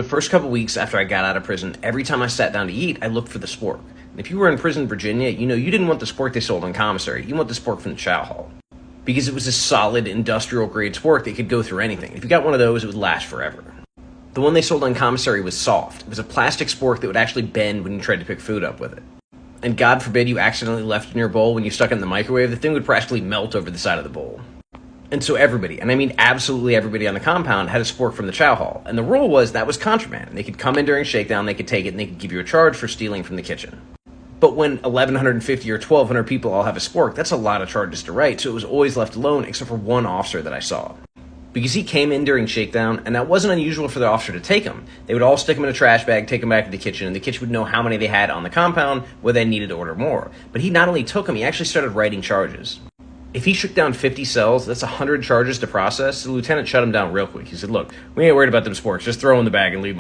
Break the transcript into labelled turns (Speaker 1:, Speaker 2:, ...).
Speaker 1: The first couple weeks after I got out of prison, every time I sat down to eat, I looked for the spork. And if you were in prison in Virginia, you didn't want the spork they sold in commissary. You want the spork from the chow hall. Because it was a solid industrial grade spork that could go through anything. If you got one of those, it would last forever. The one they sold on commissary was soft. It was a plastic spork that would actually bend when you tried to pick food up with it. And God forbid you accidentally left it in your bowl when you stuck it in the microwave, the thing would practically melt over the side of the bowl. And so everybody, and I mean absolutely everybody on the compound, had a spork from the chow hall. And the rule was that was contraband. They could come in during shakedown, they could take it, and they could give you a charge for stealing from the kitchen. But when 1,150 or 1,200 people all have a spork, that's a lot of charges to write, so it was always left alone except for one officer that I saw. Because he came in during shakedown, and that wasn't unusual for the officer to take them. They would all stick them in a trash bag, take them back to the kitchen, and the kitchen would know how many they had on the compound, whether they needed to order more. But he not only took them, he actually started writing charges. If he shook down 50 cells, that's 100 charges to process. The lieutenant shut him down real quick. He said, "Look, we ain't worried about them sporks. Just throw in the bag and leave them."